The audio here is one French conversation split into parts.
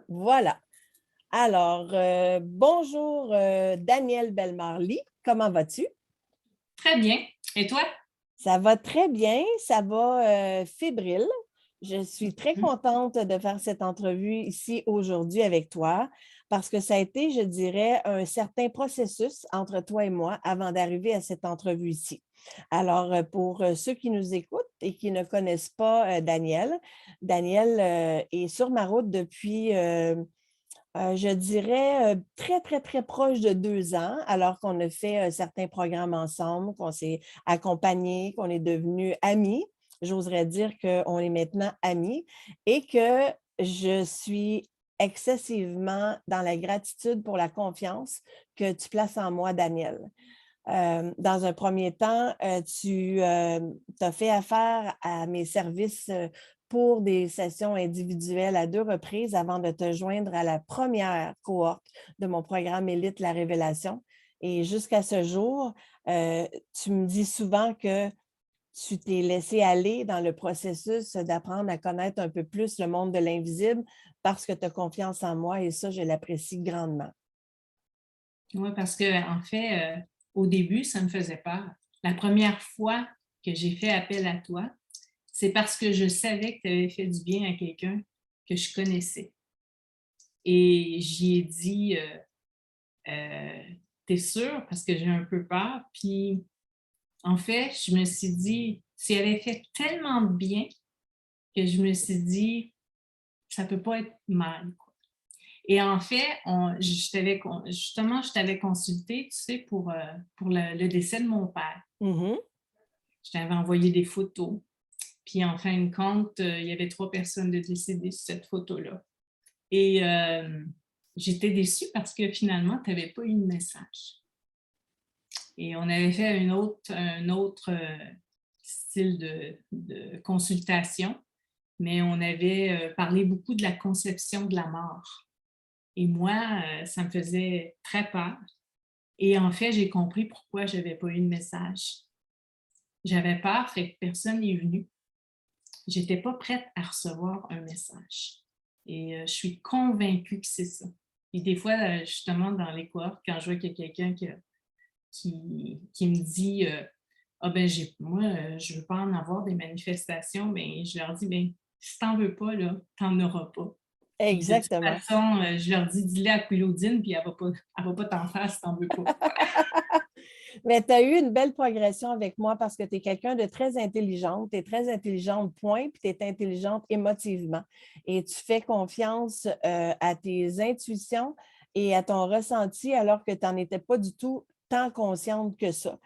Voilà. Alors, bonjour Danielle Belmarly, comment vas-tu? Très bien. Et toi? Ça va très bien, ça va fébrile. Je suis très Mmh. contente de faire cette entrevue ici aujourd'hui avec toi parce que ça a été, je dirais, un certain processus entre toi et moi avant d'arriver à cette entrevue ici. Alors, pour ceux qui nous écoutent et qui ne connaissent pas Danielle, Danielle est sur ma route depuis je dirais, très, très, très proche de 2 ans, alors qu'on a fait, certains programmes ensemble, qu'on s'est accompagnés, qu'on est devenus amis. J'oserais dire qu'on est maintenant amis et que je suis excessivement dans la gratitude pour la confiance que tu places en moi, Daniel. Dans un premier temps, tu, as fait affaire à mes services, pour des sessions individuelles à 2 reprises avant de te joindre à la première cohorte de mon programme Élite La Révélation et jusqu'à ce jour, tu me dis souvent que tu t'es laissé aller dans le processus d'apprendre à connaître un peu plus le monde de l'invisible parce que tu as confiance en moi et ça, je l'apprécie grandement. Ouais, parce qu'en fait, au début, ça me faisait peur. La première fois que j'ai fait appel à toi, c'est parce que je savais que tu avais fait du bien à quelqu'un que je connaissais et j'y ai dit, «Tu sûre?» parce que j'ai un peu peur, puis en fait, je me suis dit: «Tu avais fait tellement de bien» que je me suis dit: «Ça peut pas être mal». Et en fait, je t'avais consulté, tu sais, pour le décès de mon père. Mmh. Je t'avais envoyé des photos. Puis en fin de compte, il y avait 3 personnes de décédées sur cette photo-là. Et j'étais déçue parce que finalement, tu avais pas eu de message. Et on avait fait un autre style de consultation, mais on avait parlé beaucoup de la conception de la mort. Et moi, ça me faisait très peur. Et en fait, j'ai compris pourquoi je n'avais pas eu de message. J'avais peur, fait que personne n'est venu. J'étais pas prête à recevoir un message. Et je suis convaincue que c'est ça. Et des fois, justement, dans les cohortes, quand je vois qu'il y a quelqu'un qui me dit ah ben moi, je veux pas en avoir des manifestations, ben je leur dis ben si t'en veux pas, là, t'en auras pas. Puis de toute Exactement. façon, je leur dis dis-le à Claudine, puis elle va pas t'en faire si t'en veux pas. Mais tu as eu une belle progression avec moi parce que tu es quelqu'un de très intelligente. Tu es très intelligente, point, puis tu es intelligente émotivement. Et tu fais confiance à tes intuitions et à ton ressenti alors que tu n'en étais pas du tout tant consciente que ça.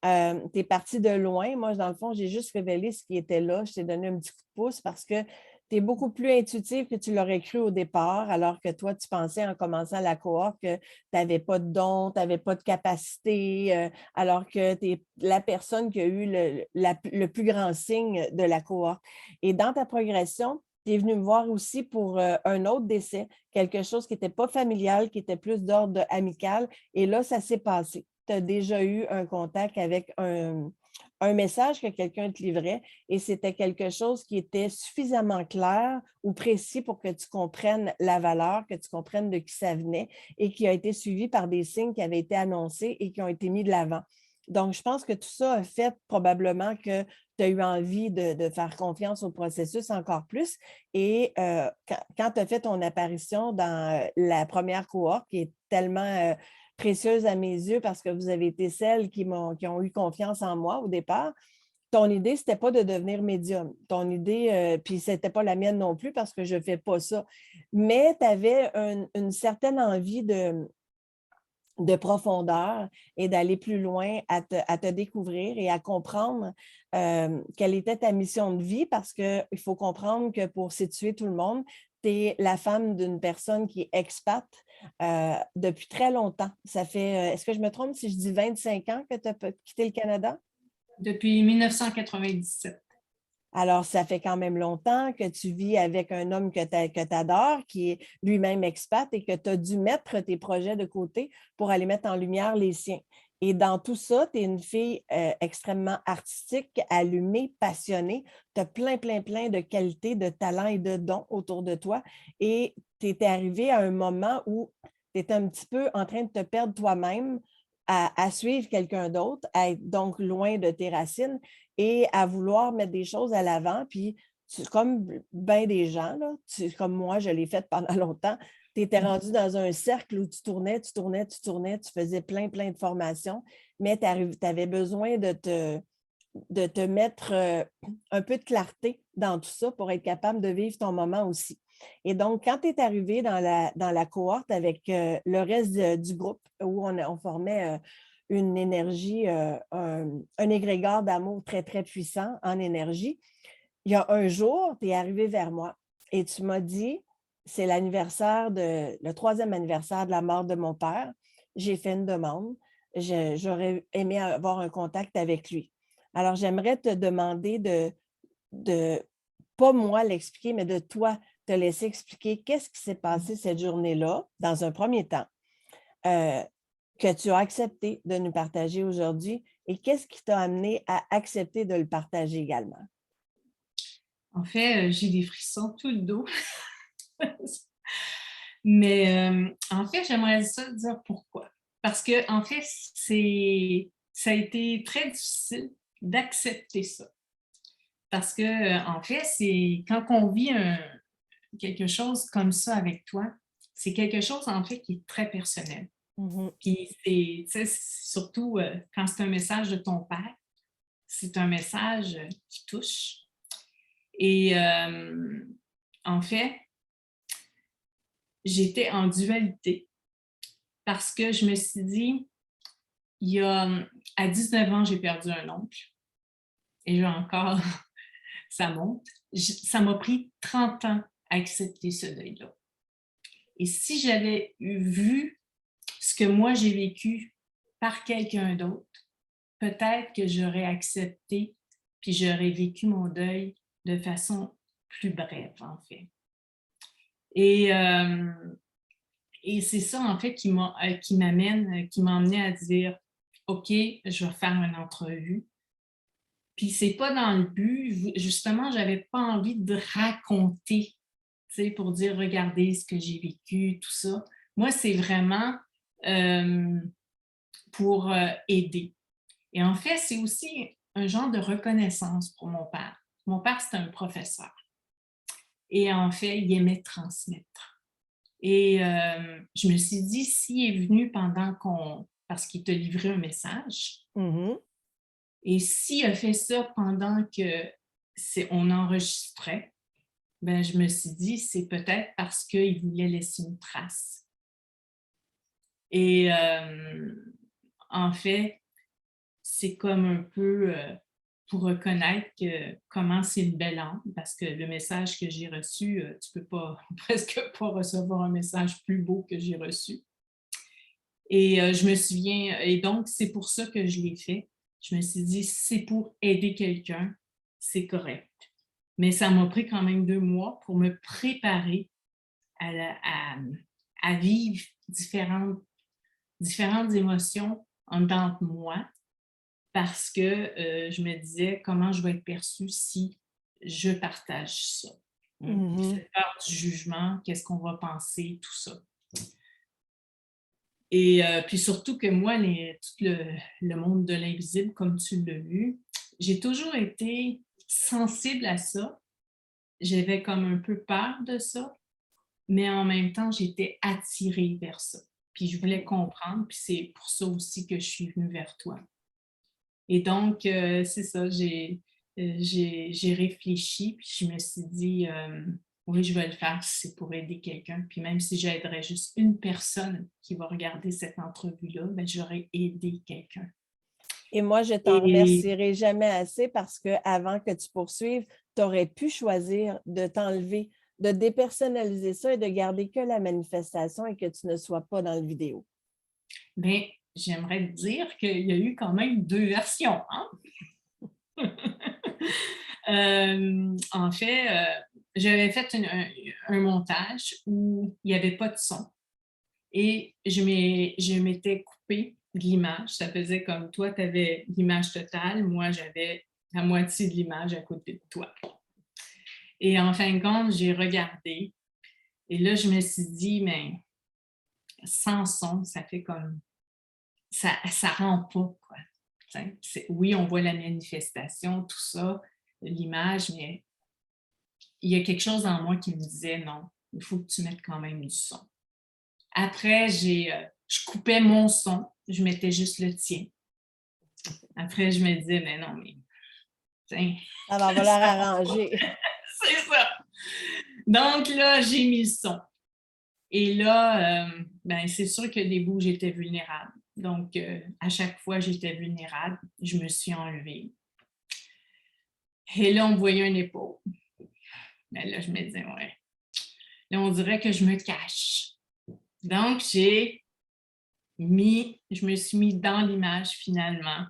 Tu es partie de loin. Moi, dans le fond, j'ai juste révélé ce qui était là. Je t'ai donné un petit coup de pouce parce que tu es beaucoup plus intuitive que tu l'aurais cru au départ, alors que toi, tu pensais en commençant la cohorte que tu n'avais pas de don, tu n'avais pas de capacité, alors que tu es la personne qui a eu le plus grand signe de la cohorte. Et dans ta progression, tu es venu me voir aussi pour un autre décès, quelque chose qui n'était pas familial, qui était plus d'ordre amical. Et là, ça s'est passé. Tu as déjà eu un contact avec un message que quelqu'un te livrait et c'était quelque chose qui était suffisamment clair ou précis pour que tu comprennes la valeur, que tu comprennes de qui ça venait et qui a été suivi par des signes qui avaient été annoncés et qui ont été mis de l'avant. Donc, je pense que tout ça a fait probablement que tu as eu envie de faire confiance au processus encore plus. Et quand tu as fait ton apparition dans la première cohorte, qui est tellement précieuse à mes yeux parce que vous avez été celles qui ont eu confiance en moi au départ, ton idée, c'était pas de devenir médium. Ton idée, puis c'était pas la mienne non plus parce que je fais pas ça. Mais tu avais une certaine envie de profondeur et d'aller plus loin à te découvrir et à comprendre quelle était ta mission de vie parce qu'il faut comprendre que pour situer tout le monde, tu es la femme d'une personne qui est expat depuis très longtemps. Ça fait, est-ce que je me trompe si je dis 25 ans que tu as quitté le Canada? Depuis 1997. Alors, ça fait quand même longtemps que tu vis avec un homme que tu adores, qui est lui-même expat et que tu as dû mettre tes projets de côté pour aller mettre en lumière les siens. Et dans tout ça, tu es une fille extrêmement artistique, allumée, passionnée. Tu as plein, plein, plein de qualités, de talents et de dons autour de toi. Et tu étais arrivée à un moment où tu étais un petit peu en train de te perdre toi-même à suivre quelqu'un d'autre, à être donc loin de tes racines et à vouloir mettre des choses à l'avant. Puis, comme bien des gens, là, comme moi, je l'ai fait pendant longtemps, tu étais rendu dans un cercle où tu tournais, tu tournais, tu tournais, tu faisais plein, plein de formations, mais tu avais besoin de te mettre un peu de clarté dans tout ça pour être capable de vivre ton moment aussi. Et donc, quand tu es arrivé dans la cohorte avec le reste du groupe où on formait une énergie, un égrégore d'amour très, très puissant en énergie, il y a un jour, tu es arrivé vers moi et tu m'as dit, c'est le 3e anniversaire de la mort de mon père. J'ai fait une demande. J'aurais aimé avoir un contact avec lui. Alors, j'aimerais te demander de pas moi l'expliquer, mais de toi te laisser expliquer qu'est-ce qui s'est passé cette journée-là, dans un premier temps, euh, que tu as accepté de nous partager aujourd'hui et qu'est-ce qui t'a amené à accepter de le partager également? En fait, j'ai des frissons tout le dos. Mais en fait, j'aimerais ça dire pourquoi. Parce que, en fait, ça a été très difficile d'accepter ça. Parce que, en fait, c'est quand on vit quelque chose comme ça avec toi, c'est quelque chose, en fait, qui est très personnel. Puis c'est, tu sais, surtout quand c'est un message de ton père, c'est un message qui touche. Et en fait, j'étais en dualité parce que je me suis dit, à 19 ans, j'ai perdu un oncle et j'ai encore, ça monte. Ça m'a pris 30 ans à accepter ce deuil-là. Et si j'avais vu ce que moi j'ai vécu par quelqu'un d'autre, peut-être que j'aurais accepté puis j'aurais vécu mon deuil de façon plus brève, en fait. Et c'est ça, en fait, qui m'a emmené à dire, OK, je vais faire une entrevue. Puis c'est pas dans le but, justement, j'avais pas envie de raconter, tu sais, pour dire, regardez ce que j'ai vécu, tout ça. Moi, c'est vraiment pour aider. Et en fait, c'est aussi un genre de reconnaissance pour mon père. Mon père, c'était un professeur. Et en fait, il aimait transmettre. Et je me suis dit, s'il est venu parce qu'il t'a livré un message, et s'il a fait ça pendant on enregistrait, ben, je me suis dit, c'est peut-être parce qu'il voulait laisser une trace. Et en fait, c'est comme un peu pour reconnaître comment c'est une belle âme, parce que le message que j'ai reçu, tu ne peux pas presque pas recevoir un message plus beau que j'ai reçu. Et je me souviens, et donc c'est pour ça que je l'ai fait. Je me suis dit, si c'est pour aider quelqu'un, c'est correct. Mais ça m'a pris quand même 2 mois pour me préparer à vivre différentes émotions en dedans de moi parce que je me disais comment je vais être perçue si je partage ça. Cette peur du jugement, qu'est-ce qu'on va penser, tout ça. Et puis surtout que moi, tout le monde de l'invisible, comme tu l'as vu, j'ai toujours été sensible à ça. J'avais comme un peu peur de ça, mais en même temps, j'étais attirée vers ça. Puis je voulais comprendre, puis c'est pour ça aussi que je suis venue vers toi. Et donc, c'est ça, j'ai réfléchi, puis je me suis dit, oui, je vais le faire si c'est pour aider quelqu'un. Puis même si j'aiderais juste une personne qui va regarder cette entrevue-là, ben, j'aurais aidé quelqu'un. Et moi, je t'en remercierai jamais assez parce qu'avant que tu poursuives, tu aurais pu choisir de t'enlever, de dépersonnaliser ça et de garder que la manifestation et que tu ne sois pas dans la vidéo. Bien, j'aimerais te dire qu'il y a eu quand même 2 versions. Hein? En fait, j'avais fait un montage où il n'y avait pas de son et je m'étais coupée de l'image. Ça faisait comme toi, tu avais l'image totale, moi, j'avais la moitié de l'image à côté de toi. Et en fin de compte, j'ai regardé et là, je me suis dit, mais sans son, ça fait comme... Ça rend pas, quoi. Oui, on voit la manifestation, tout ça, l'image, mais il y a quelque chose en moi qui me disait, non, il faut que tu mettes quand même du son. Après, je coupais mon son, je mettais juste le tien. Après, je me disais, mais non, mais... Ça va falloir arranger. C'est ça. Donc là, j'ai mis le son. Et là, ben, c'est sûr que des bouts, j'étais vulnérable. Donc, à chaque fois, j'étais vulnérable. Je me suis enlevée. Et là, on me voyait une épaule. Mais là, je me disais, ouais. Là, on dirait que je me cache. Donc, je me suis mis dans l'image finalement,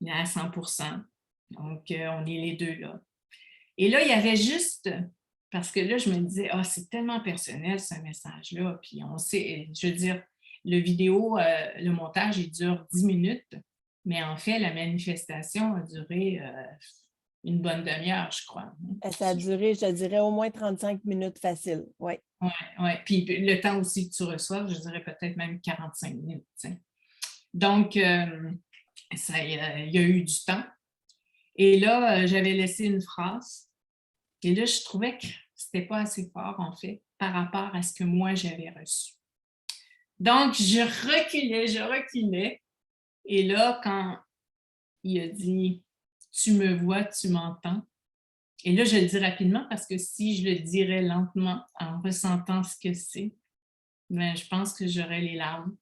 à 100%. Donc, on est les deux là. Et là, il y avait juste, parce que là, je me disais, ah, c'est tellement personnel ce message-là. Puis on sait, je veux dire, le montage, il dure 10 minutes, mais en fait, la manifestation a duré une bonne demi-heure, je crois. Ça a duré, je te dirais, au moins 35 minutes facile. Oui. Oui, oui. Puis le temps aussi que tu reçois, je dirais peut-être même 45 minutes. T'sais. Donc, il y a eu du temps. Et là, j'avais laissé une phrase. Et là, je trouvais que c'était pas assez fort, en fait, par rapport à ce que moi, j'avais reçu. Donc, je reculais. Et là, quand il a dit « Tu me vois, tu m'entends », et là, je le dis rapidement parce que si je le dirais lentement, en ressentant ce que c'est, ben, je pense que j'aurais les larmes.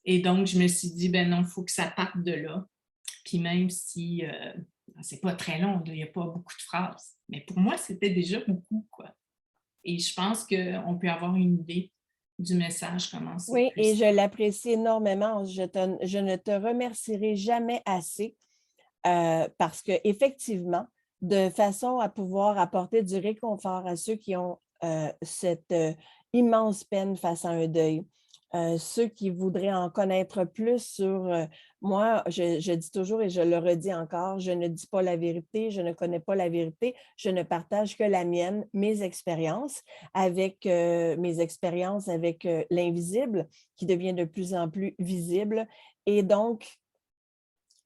Et donc, je me suis dit, ben non, il faut que ça parte de là. Puis même si c'est pas très long, il n'y a pas beaucoup de phrases, mais pour moi, c'était déjà beaucoup, quoi. Et je pense qu'on peut avoir une idée du message, comment c'est Oui, et plus. je l'apprécie énormément. Je ne te remercierai jamais assez parce qu'effectivement, de façon à pouvoir apporter du réconfort à ceux qui ont cette immense peine face à un deuil, ceux qui voudraient en connaître plus sur moi, je dis toujours et je le redis encore, je ne dis pas la vérité, je ne connais pas la vérité, je ne partage que la mienne, mes expériences avec l'invisible qui devient de plus en plus visible. Et donc,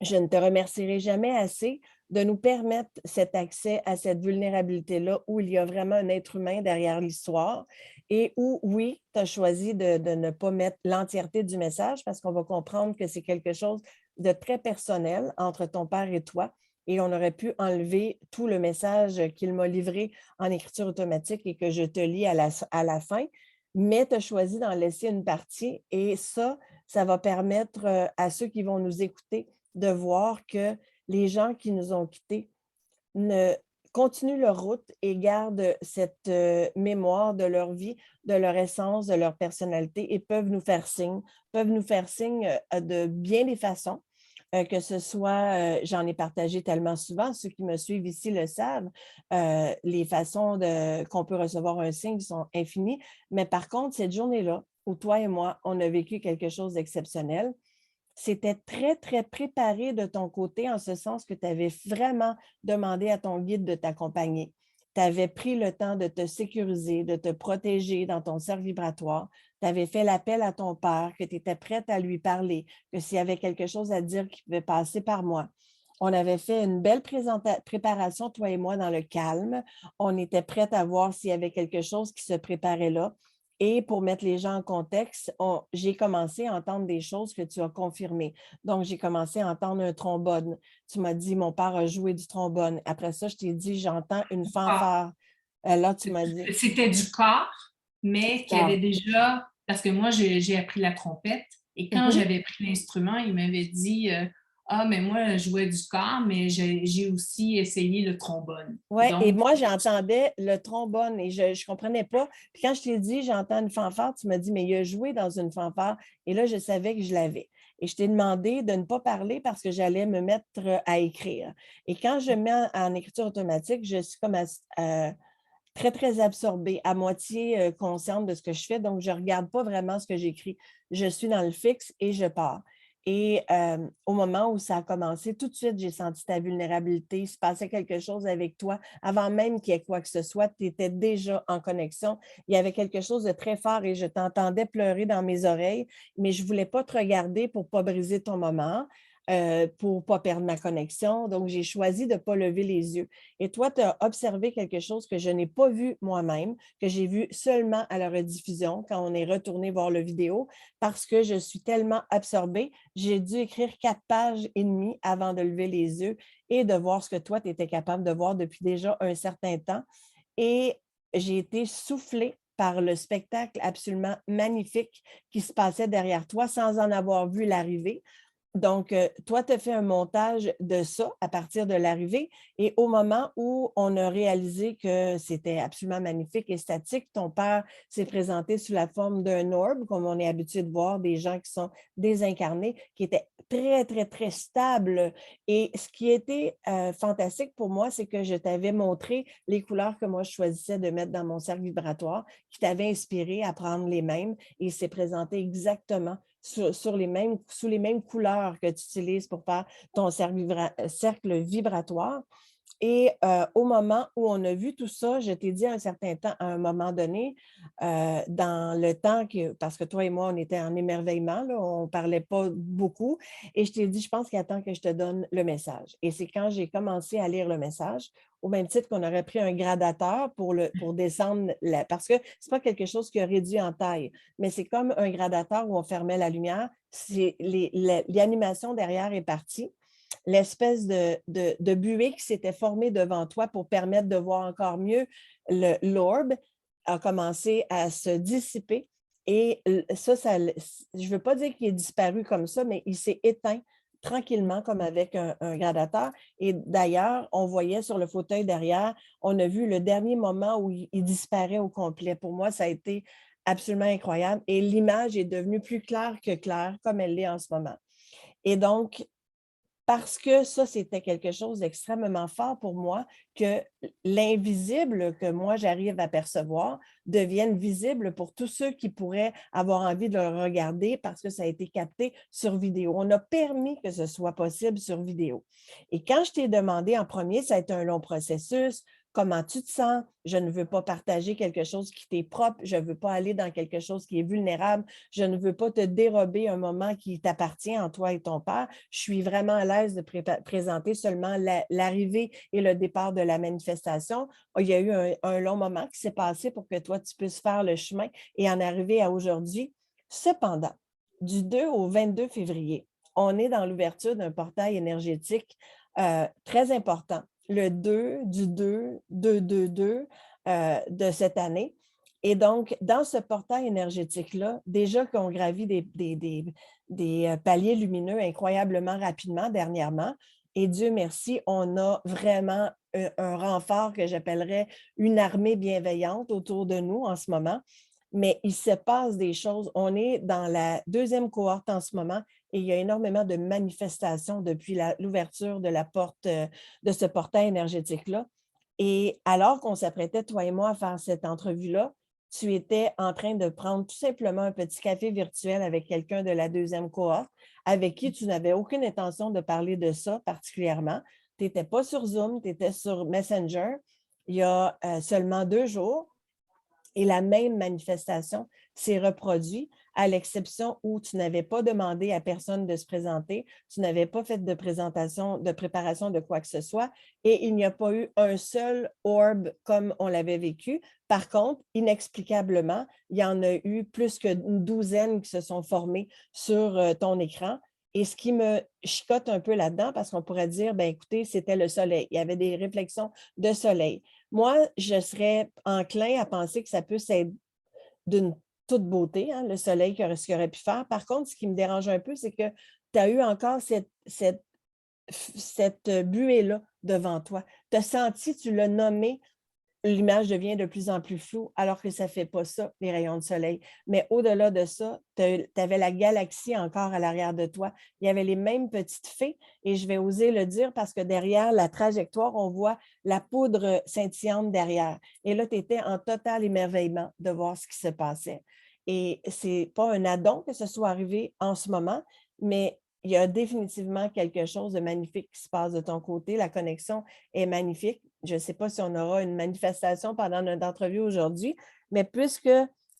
je ne te remercierai jamais assez de nous permettre cet accès à cette vulnérabilité-là où il y a vraiment un être humain derrière l'histoire et où, oui, tu as choisi de ne pas mettre l'entièreté du message parce qu'on va comprendre que c'est quelque chose de très personnel entre ton père et toi et on aurait pu enlever tout le message qu'il m'a livré en écriture automatique et que je te lis à la fin, mais tu as choisi d'en laisser une partie et ça va permettre à ceux qui vont nous écouter de voir que les gens qui nous ont quittés continuent leur route et gardent cette mémoire de leur vie, de leur essence, de leur personnalité et peuvent nous faire signe de bien des façons, que ce soit, j'en ai partagé tellement souvent, ceux qui me suivent ici le savent, les façons qu'on peut recevoir un signe sont infinies, mais par contre, cette journée-là, où toi et moi, on a vécu quelque chose d'exceptionnel, c'était très, très préparé de ton côté, en ce sens que tu avais vraiment demandé à ton guide de t'accompagner. Tu avais pris le temps de te sécuriser, de te protéger dans ton cercle vibratoire. Tu avais fait l'appel à ton père, que tu étais prête à lui parler, que s'il y avait quelque chose à dire qui pouvait passer par moi. On avait fait une belle préparation, toi et moi, dans le calme. On était prête à voir s'il y avait quelque chose qui se préparait là. Et pour mettre les gens en contexte, j'ai commencé à entendre des choses que tu as confirmées. Donc, j'ai commencé à entendre un trombone. Tu m'as dit, mon père a joué du trombone. Après ça, je t'ai dit, j'entends une fanfare. Là, tu m'as dit. C'était du corps, mais qui avait déjà, parce que moi, j'ai appris la trompette, et quand j'avais pris l'instrument, il m'avait dit ah, mais moi, je jouais du corps, mais j'ai aussi essayé le trombone. Oui, et Donc, moi, j'entendais le trombone et je ne comprenais pas. Puis quand je t'ai dit, j'entends une fanfare, tu m'as dit, mais il a joué dans une fanfare. Et là, je savais que je l'avais. Et je t'ai demandé de ne pas parler parce que j'allais me mettre à écrire. Et quand je mets en écriture automatique, je suis comme très, très absorbée, à moitié consciente de ce que je fais. Donc, je ne regarde pas vraiment ce que j'écris. Je suis dans le fixe et je pars. Et au moment où ça a commencé, tout de suite, j'ai senti ta vulnérabilité. Il se passait quelque chose avec toi. Avant même qu'il y ait quoi que ce soit, tu étais déjà en connexion. Il y avait quelque chose de très fort et je t'entendais pleurer dans mes oreilles, mais je ne voulais pas te regarder pour ne pas briser ton moment, pour ne pas perdre ma connexion. Donc, j'ai choisi de ne pas lever les yeux. Et toi, tu as observé quelque chose que je n'ai pas vu moi-même, que j'ai vu seulement à la rediffusion quand on est retourné voir la vidéo, parce que je suis tellement absorbée. J'ai dû écrire 4 pages et demie avant de lever les yeux et de voir ce que toi, tu étais capable de voir depuis déjà un certain temps. Et j'ai été soufflée par le spectacle absolument magnifique qui se passait derrière toi sans en avoir vu l'arrivée. Donc, toi, tu as fait un montage de ça à partir de l'arrivée et au moment où on a réalisé que c'était absolument magnifique et statique, ton père s'est présenté sous la forme d'un orbe, comme on est habitué de voir des gens qui sont désincarnés, qui étaient très, très, très stables. Et ce qui était fantastique pour moi, c'est que je t'avais montré les couleurs que moi, je choisissais de mettre dans mon cercle vibratoire, qui t'avaient inspiré à prendre les mêmes et il s'est présenté exactement sous les mêmes couleurs que tu utilises pour faire ton cercle vibratoire. Et au moment où on a vu tout ça, je t'ai dit à un certain temps, à un moment donné, dans le temps parce que toi et moi, on était en émerveillement, là, on ne parlait pas beaucoup, et je t'ai dit, je pense qu'il attend que je te donne le message. Et c'est quand j'ai commencé à lire le message, au même titre qu'on aurait pris un gradateur pour descendre, parce que ce n'est pas quelque chose qui a réduit en taille, mais c'est comme un gradateur où on fermait la lumière, l'animation derrière est partie, l'espèce de buée qui s'était formée devant toi pour permettre de voir encore mieux l'orbe a commencé à se dissiper. Et ça, je ne veux pas dire qu'il est disparu comme ça, mais il s'est éteint tranquillement comme avec un gradateur. Et d'ailleurs, on voyait sur le fauteuil derrière, on a vu le dernier moment où il disparaît au complet. Pour moi, ça a été absolument incroyable. Et l'image est devenue plus claire que claire, comme elle l'est en ce moment. Et donc, parce que ça, c'était quelque chose d'extrêmement fort pour moi, que l'invisible que moi, j'arrive à percevoir devienne visible pour tous ceux qui pourraient avoir envie de le regarder parce que ça a été capté sur vidéo. On a permis que ce soit possible sur vidéo. Et quand je t'ai demandé en premier, ça a été un long processus, comment tu te sens? Je ne veux pas partager quelque chose qui t'est propre, je ne veux pas aller dans quelque chose qui est vulnérable, je ne veux pas te dérober un moment qui t'appartient en toi et ton père. Je suis vraiment à l'aise de présenter seulement l'arrivée et le départ de la manifestation. Il y a eu un long moment qui s'est passé pour que toi, tu puisses faire le chemin et en arriver à aujourd'hui. Cependant, du 2 au 22 février, on est dans l'ouverture d'un portail énergétique très important, le 2 du 2 de cette année. Et donc, dans ce portail énergétique-là, déjà qu'on gravit des paliers lumineux incroyablement rapidement dernièrement, et Dieu merci, on a vraiment un renfort que j'appellerais une armée bienveillante autour de nous en ce moment. Mais il se passe des choses. On est dans la deuxième cohorte en ce moment et il y a énormément de manifestations depuis l'ouverture de la porte de ce portail énergétique-là. Et alors qu'on s'apprêtait, toi et moi, à faire cette entrevue-là, tu étais en train de prendre tout simplement un petit café virtuel avec quelqu'un de la deuxième cohorte, avec qui tu n'avais aucune intention de parler de ça particulièrement. Tu n'étais pas sur Zoom, tu étais sur Messenger il y a seulement 2 jours. Et la même manifestation s'est reproduite, à l'exception où tu n'avais pas demandé à personne de se présenter, tu n'avais pas fait de présentation, de préparation de quoi que ce soit, et il n'y a pas eu un seul orbe comme on l'avait vécu. Par contre, inexplicablement, il y en a eu plus qu'une douzaine qui se sont formés sur ton écran. Et ce qui me chicote un peu là-dedans, parce qu'on pourrait dire, ben écoutez, c'était le soleil. Il y avait des réflexions de soleil. Moi, je serais enclin à penser que ça peut être d'une toute beauté, hein, le soleil, ce qu'il aurait pu faire. Par contre, ce qui me dérange un peu, c'est que tu as eu encore cette buée-là devant toi. Tu as senti, tu l'as nommé l'image devient de plus en plus floue, alors que ça ne fait pas ça, les rayons de soleil. Mais au-delà de ça, tu avais la galaxie encore à l'arrière de toi. Il y avait les mêmes petites fées, et je vais oser le dire parce que derrière la trajectoire, on voit la poudre scintillante derrière. Et là, tu étais en total émerveillement de voir ce qui se passait. Et ce n'est pas un addon que ce soit arrivé en ce moment, mais il y a définitivement quelque chose de magnifique qui se passe de ton côté. La connexion est magnifique. Je ne sais pas si on aura une manifestation pendant notre entrevue aujourd'hui, mais puisque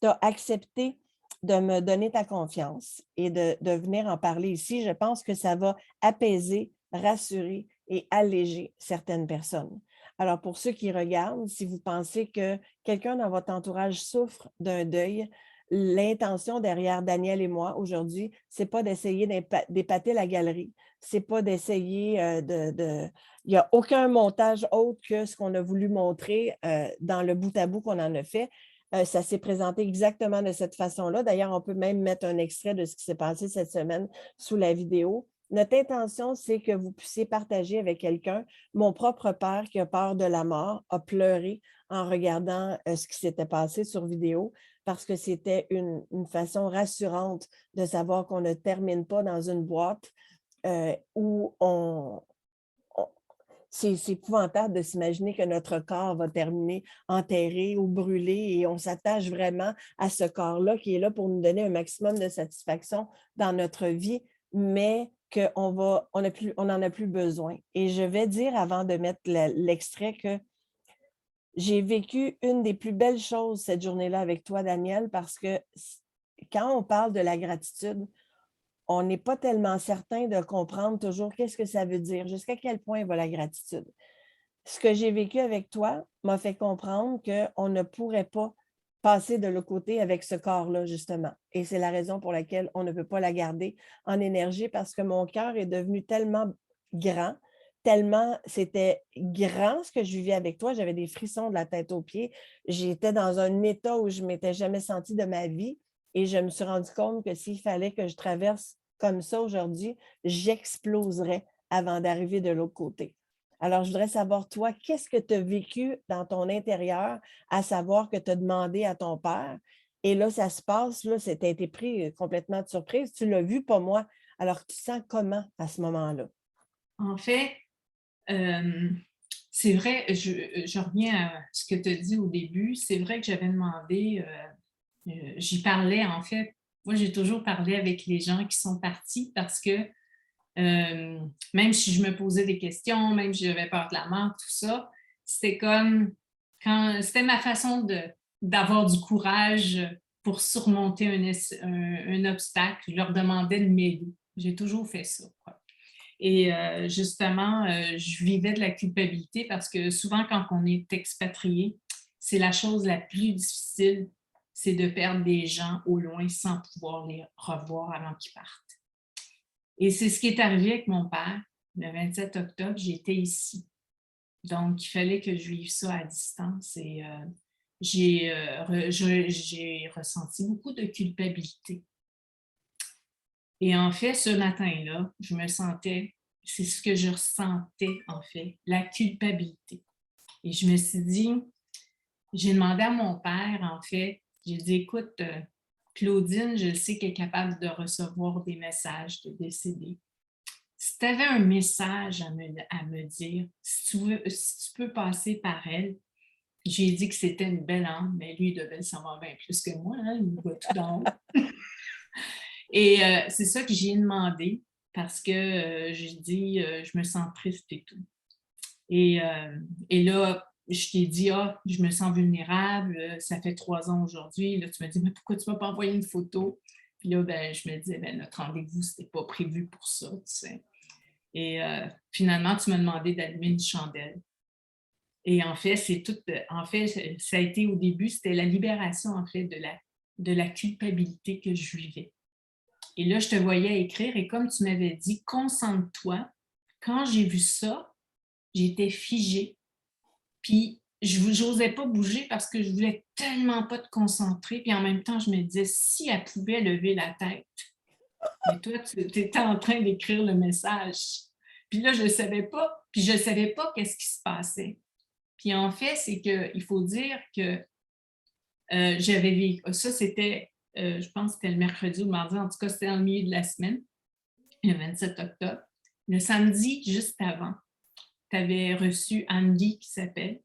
tu as accepté de me donner ta confiance et de venir en parler ici, je pense que ça va apaiser, rassurer et alléger certaines personnes. Alors, pour ceux qui regardent, si vous pensez que quelqu'un dans votre entourage souffre d'un deuil, l'intention derrière Daniel et moi aujourd'hui, ce n'est pas d'essayer d'épater la galerie, ce n'est pas d'essayer il n'y a aucun montage autre que ce qu'on a voulu montrer dans le bout à bout qu'on en a fait. Ça s'est présenté exactement de cette façon-là. D'ailleurs, on peut même mettre un extrait de ce qui s'est passé cette semaine sous la vidéo. Notre intention, c'est que vous puissiez partager avec quelqu'un. Mon propre père, qui a peur de la mort, a pleuré en regardant ce qui s'était passé sur vidéo parce que c'était une façon rassurante de savoir qu'on ne termine pas dans une boîte où c'est épouvantable de s'imaginer que notre corps va terminer enterré ou brûlé et on s'attache vraiment à ce corps-là qui est là pour nous donner un maximum de satisfaction dans notre vie, mais qu'on n'en a plus besoin. Et je vais dire avant de mettre l'extrait que j'ai vécu une des plus belles choses cette journée-là avec toi, Daniel, parce que quand on parle de la gratitude, on n'est pas tellement certain de comprendre toujours qu'est-ce que ça veut dire, jusqu'à quel point va la gratitude. Ce que j'ai vécu avec toi m'a fait comprendre qu'on ne pourrait pas passer de l'autre côté avec ce corps-là, justement. Et c'est la raison pour laquelle on ne peut pas la garder en énergie parce que mon cœur est devenu tellement grand, tellement c'était grand ce que je vivais avec toi. J'avais des frissons de la tête aux pieds. J'étais dans un état où je ne m'étais jamais sentie de ma vie et je me suis rendu compte que s'il fallait que je traverse comme ça aujourd'hui, j'exploserais avant d'arriver de l'autre côté. Alors, je voudrais savoir, toi, qu'est-ce que tu as vécu dans ton intérieur, à savoir que tu as demandé à ton père? Et là, ça se passe, là, tu as été pris complètement de surprise. Tu l'as vu, pas moi. Alors, tu sens comment à ce moment-là? En fait, c'est vrai, je reviens à ce que tu as dit au début. C'est vrai que j'avais demandé, j'y parlais en fait. Moi, j'ai toujours parlé avec les gens qui sont partis parce que même si je me posais des questions, même si j'avais peur de la mort, tout ça, c'était comme c'était ma façon d'avoir du courage pour surmonter un obstacle. Je leur demandais de m'aider. J'ai toujours fait ça, quoi. Et justement, je vivais de la culpabilité parce que souvent, quand on est expatrié, c'est la chose la plus difficile, c'est de perdre des gens au loin sans pouvoir les revoir avant qu'ils partent. Et c'est ce qui est arrivé avec mon père. Le 27 octobre, j'étais ici. Donc, il fallait que je vive ça à distance et j'ai ressenti beaucoup de culpabilité. Et en fait, ce matin-là, je me sentais, c'est ce que je ressentais en fait, la culpabilité. Et je me suis dit, j'ai demandé à mon père, en fait, j'ai dit, écoute, Claudine, je sais qu'elle est capable de recevoir des messages de décédés. Si tu avais un message à me dire, si tu peux passer par elle, j'ai dit que c'était une belle âme, mais lui, il devait le savoir bien plus que moi, hein, il voit tout d'en haut. Et c'est ça que j'ai demandé parce que j'ai dit, je me sens triste et tout. Et là, je t'ai dit, ah, je me sens vulnérable, ça fait 3 ans aujourd'hui. Là, tu me dis, mais pourquoi tu ne m'as pas envoyé une photo? Puis là, ben, je me disais, ben, notre rendez-vous, ce n'était pas prévu pour ça, tu sais. Et finalement, tu m'as demandé d'allumer une chandelle. Et en fait, ça a été au début, c'était la libération, en fait, de la culpabilité que je vivais. Et là, je te voyais écrire et comme tu m'avais dit, concentre-toi. Quand j'ai vu ça, j'étais figée. Puis, je n'osais pas bouger parce que je voulais tellement pas te concentrer. Puis en même temps, je me disais, si elle pouvait lever la tête, mais toi, tu étais en train d'écrire le message. Puis là, je ne savais pas. Puis je ne savais pas qu'est-ce qui se passait. Puis en fait, c'est qu'il faut dire que j'avais vécu, ça c'était, je pense que c'était le mercredi ou le mardi, en tout cas c'était dans le milieu de la semaine, le 27 octobre. Le samedi, juste avant, tu avais reçu Andy qui s'appelle,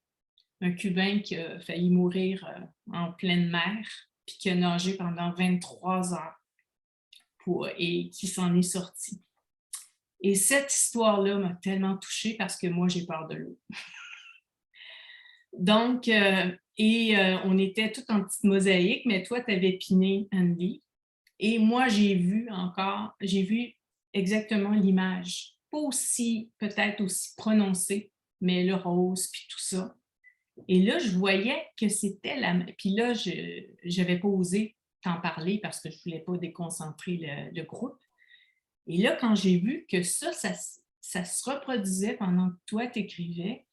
un Cubain qui a failli mourir en pleine mer, puis qui a nagé pendant 23 heures et qui s'en est sorti. Et cette histoire-là m'a tellement touchée parce que moi, j'ai peur de l'eau. Donc, on était tout en petite mosaïque, mais toi, tu avais piné Andy. Et moi, j'ai vu exactement l'image. Pas aussi, peut-être aussi prononcée, mais le rose, puis tout ça. Et là, je voyais que c'était la... Puis là, je n'avais pas osé t'en parler parce que je ne voulais pas déconcentrer le groupe. Et là, quand j'ai vu que ça se reproduisait pendant que toi, t'écrivais,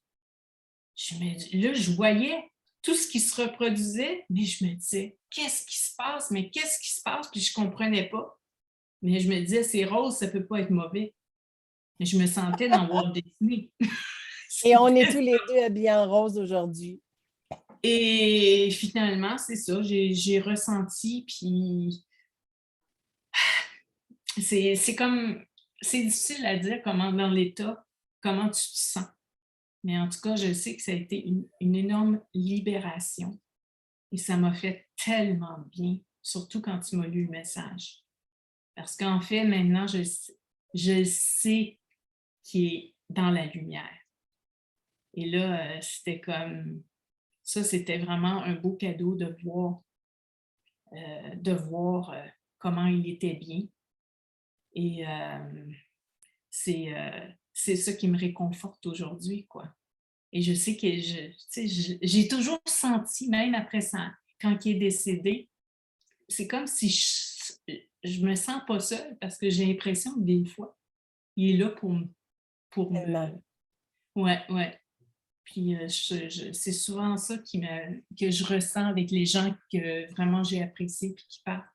là, je voyais tout ce qui se reproduisait, mais je me disais, qu'est-ce qui se passe? Mais qu'est-ce qui se passe? Puis je ne comprenais pas. Mais je me disais, c'est rose, ça ne peut pas être mauvais. Mais je me sentais dans Walt Disney. Et on est tous les deux habillés en rose aujourd'hui. Et finalement, c'est ça, j'ai ressenti, puis c'est comme, c'est difficile à dire comment dans l'état, comment tu te sens. Mais en tout cas, je sais que ça a été une énorme libération. Et ça m'a fait tellement bien, surtout quand tu m'as lu le message. Parce qu'en fait, maintenant, je sais qu'il est dans la lumière. Et là, c'était comme, ça, c'était vraiment un beau cadeau de voir comment il était bien. Et c'est ça qui me réconforte aujourd'hui, quoi. Et je sais que j'ai toujours senti, même après ça, quand il est décédé, c'est comme si je me sens pas seule parce que j'ai l'impression que des fois, il est là pour me... Ouais, ouais. Puis c'est souvent ça que je ressens avec les gens que vraiment j'ai appréciés et qui partent.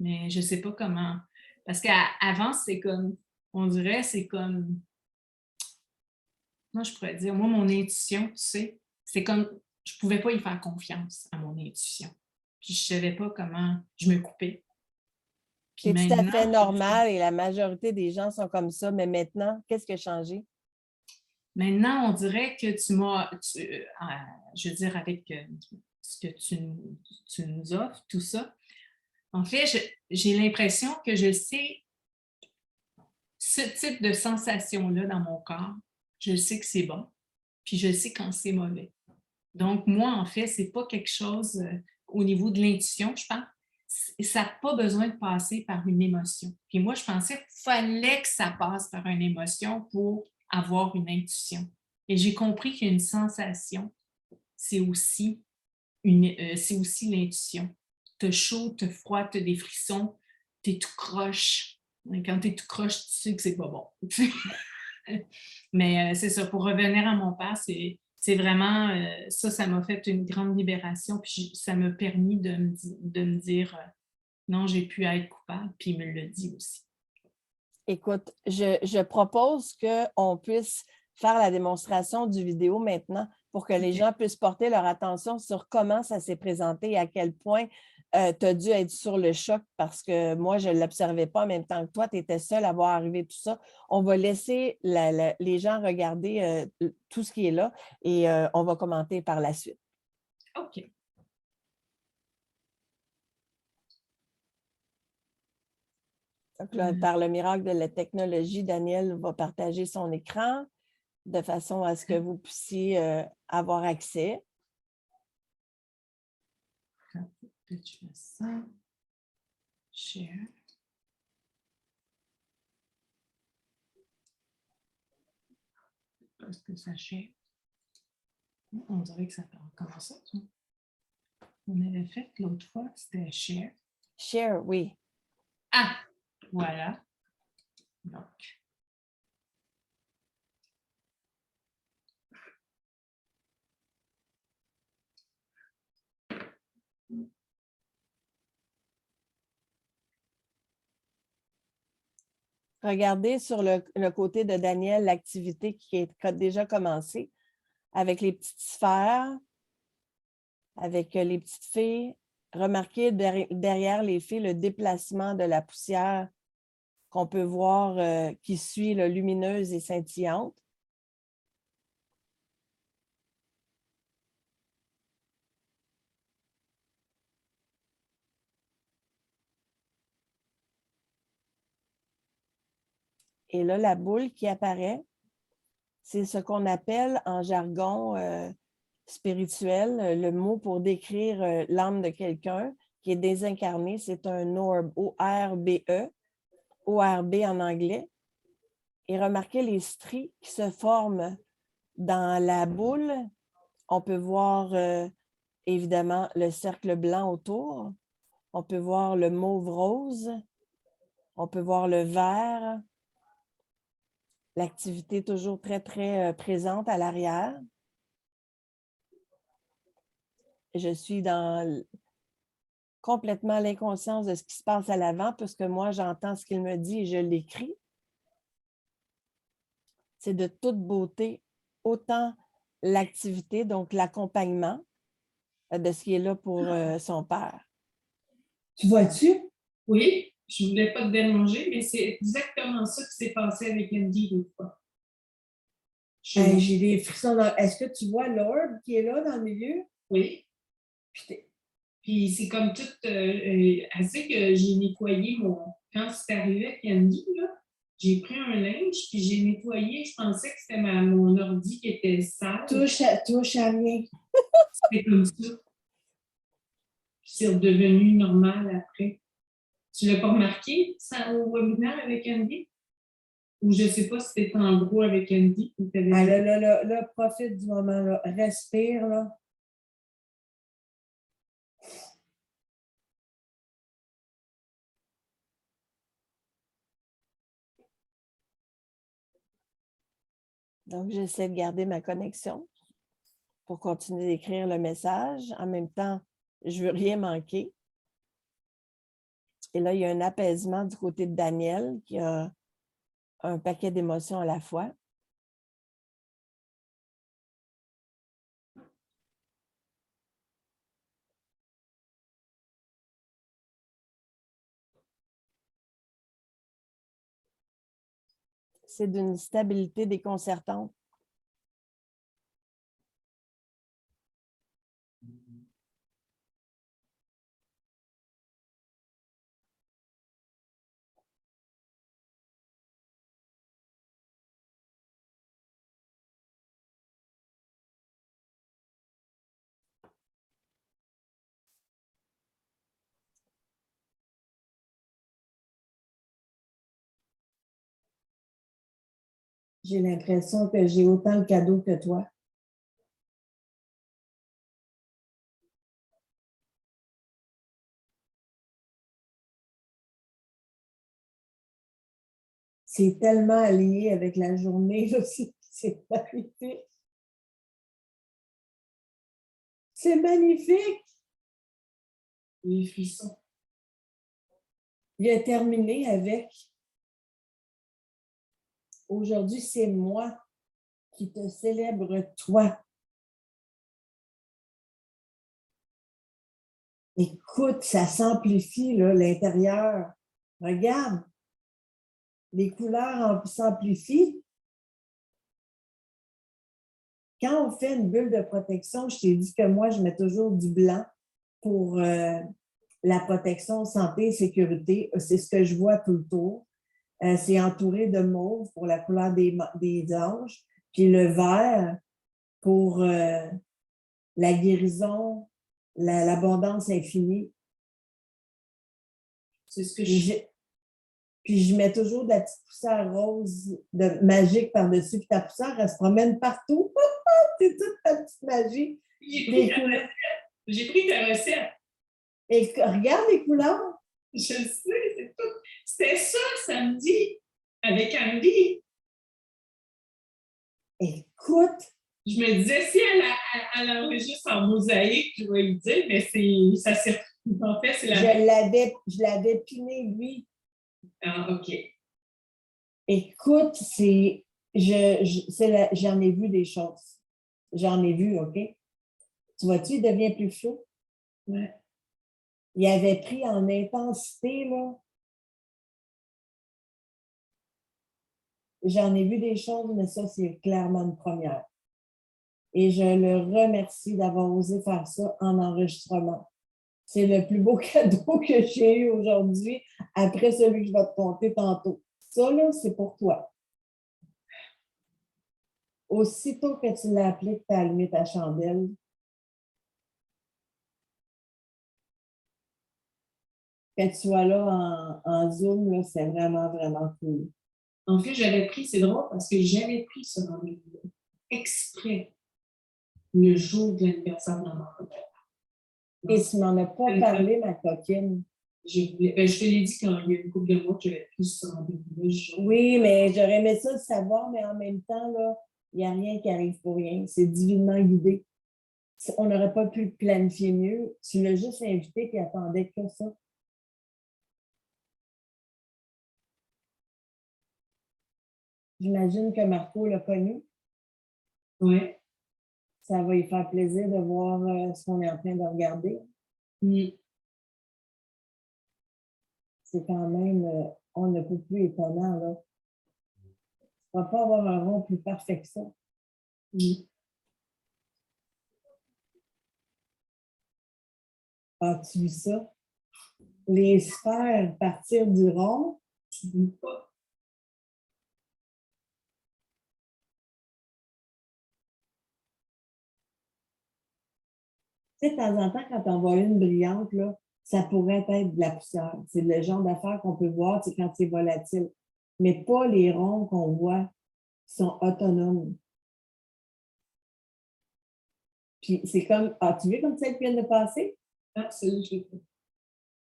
Mais je sais pas comment... Parce qu'avant, c'est comme... On dirait, c'est comme... Moi, je pourrais dire, moi, mon intuition, tu sais, c'est comme... Je pouvais pas y faire confiance à mon intuition. Puis je savais pas comment je me coupais. Puis C'est tout à maintenant... fait normal et la majorité des gens sont comme ça. Mais maintenant, qu'est-ce qui a changé? Maintenant, on dirait que je veux dire, avec ce que tu nous offres, tout ça, en fait, j'ai l'impression que je sais ce type de sensation-là dans mon corps, je sais que c'est bon, puis je sais quand c'est mauvais. Donc, moi, en fait, c'est pas quelque chose au niveau de l'intuition, je pense. Ça n'a pas besoin de passer par une émotion. Puis moi, je pensais qu'il fallait que ça passe par une émotion pour avoir une intuition. Et j'ai compris qu'une sensation, c'est aussi l'intuition. Tu as chaud, tu as froid, tu as des frissons, tu es tout croche. Quand tu es tout croche, tu sais que c'est pas bon. Mais c'est ça, pour revenir à mon père, c'est vraiment, ça m'a fait une grande libération, puis ça m'a permis de me dire non, j'ai pu être coupable, puis il me le dit aussi. Écoute, je propose qu'on puisse faire la démonstration du vidéo maintenant pour que les gens puissent porter leur attention sur comment ça s'est présenté et à quel point tu as dû être sur le choc parce que moi, je ne l'observais pas en même temps que toi, tu étais seule à voir arriver tout ça. On va laisser les gens regarder tout ce qui est là et on va commenter par la suite. OK. Donc là, par le miracle de la technologie, Daniel va partager son écran de façon à ce que vous puissiez avoir accès. Peut-être je fais ça. Share. Est-ce que ça share? On dirait que ça fait encore ça. On avait fait l'autre fois, c'était share. Share, oui. Ah, voilà. Donc. Regardez sur le côté de Daniel l'activité qui a déjà commencé. avec les petites sphères, avec les petites fées. Remarquez derrière les fées le déplacement de la poussière qu'on peut voir qui suit là, lumineuse et scintillante. Et là, la boule qui apparaît, c'est ce qu'on appelle en jargon spirituel, le mot pour décrire l'âme de quelqu'un qui est désincarné, c'est un orbe, O-R-B-E, O-R-B en anglais. Et remarquez les stries qui se forment dans la boule. On peut voir évidemment le cercle blanc autour. On peut voir le mauve rose. On peut voir le vert. L'activité toujours très, très présente à l'arrière. Je suis dans complètement l'inconscience de ce qui se passe à l'avant, puisque moi, j'entends ce qu'il me dit et je l'écris. C'est de toute beauté, autant l'activité, donc l'accompagnement de ce qui est là pour son père. Tu vois-tu? Oui, je ne voulais pas te déranger, mais c'est exactement ça qui s'est passé avec Andy une fois. J'ai des frissons. Est-ce que tu vois l'orbe qui est là dans le milieu? Oui. Puis c'est comme tout, elle sait que j'ai nettoyé quand c'est arrivé avec Andy, là, j'ai pris un linge, puis j'ai nettoyé, je pensais que c'était mon ordi qui était sale. Touche à rien. C'était comme ça. Puis c'est redevenu normal après. Tu l'as pas remarqué, ça, au webinaire avec Andy? Ou je ne sais pas si tu étais en gros avec Andy. Ah, là, profite du moment, là. Respire, là. Donc, j'essaie de garder ma connexion pour continuer d'écrire le message. En même temps, je ne veux rien manquer. Et là, il y a un apaisement du côté de Daniel qui a un paquet d'émotions à la fois. C'est d'une stabilité déconcertante. J'ai l'impression que j'ai autant le cadeau que toi. C'est tellement allié avec la journée, là, c'est magnifique. C'est magnifique! Les frissons. Il a terminé avec « Aujourd'hui, c'est moi qui te célèbre, toi. » Écoute, ça s'amplifie, là, l'intérieur. Regarde, les couleurs s'amplifient. Quand on fait une bulle de protection, je t'ai dit que moi, je mets toujours du blanc pour la protection santé et sécurité. C'est ce que je vois tout le tour. C'est entouré de mauve pour la couleur des anges, puis le vert pour la guérison, l'abondance infinie. C'est ce que je... Puis je mets toujours de la petite poussière rose magique par-dessus, puis ta poussière, elle se promène partout. C'est toute ta petite magie. J'ai pris ta recette. Et regarde les couleurs. Je sais, c'est tout. C'était ça samedi avec Andy. Écoute. Je me disais, si elle enregistre en mosaïque, je vais lui dire, mais ça s'est... En fait, c'est la... Je l'avais piné, lui. Ah, OK. Écoute, j'en ai vu des choses. J'en ai vu, OK? Tu vois-tu, il devient plus flou. Ouais. Il avait pris en intensité, là. J'en ai vu des choses, mais ça, c'est clairement une première. Et je le remercie d'avoir osé faire ça en enregistrement. C'est le plus beau cadeau que j'ai eu aujourd'hui, après celui que je vais te conter tantôt. Ça, là, c'est pour toi. Aussitôt que tu l'as appelé, que tu as allumé ta chandelle, que tu sois là en Zoom, là, c'est vraiment, vraiment cool. En fait, j'avais pris, c'est drôle parce que j'avais pris ce rendez-vous exprès le jour de l'anniversaire de ma maman. Et tu m'en as pas parlé, ma coquine. Je te l'ai dit quand il y a une couple de mois que j'avais pris ce rendez-vous-là. Oui, mais j'aurais aimé ça le savoir, mais en même temps, là, il n'y a rien qui arrive pour rien. C'est divinement guidé. On n'aurait pas pu le planifier mieux. Tu l'as juste invité et attendais que ça. J'imagine que Marco l'a connu. Oui. Ça va lui faire plaisir de voir ce qu'on est en train de regarder. C'est quand même, on ne peut plus étonnant, là. On ne va pas avoir un rond plus parfait que ça. As-tu vu ça? Les sphères partir du rond. Tu ne veux pas. Tu sais, de temps en temps, quand on voit une brillante, là, ça pourrait être de la poussière. C'est le genre d'affaires qu'on peut voir quand c'est volatile. Mais pas les ronds qu'on voit qui sont autonomes. Puis c'est comme, as-tu vu comme celle qui vient de passer? Ah, celle-là, je l'ai fait.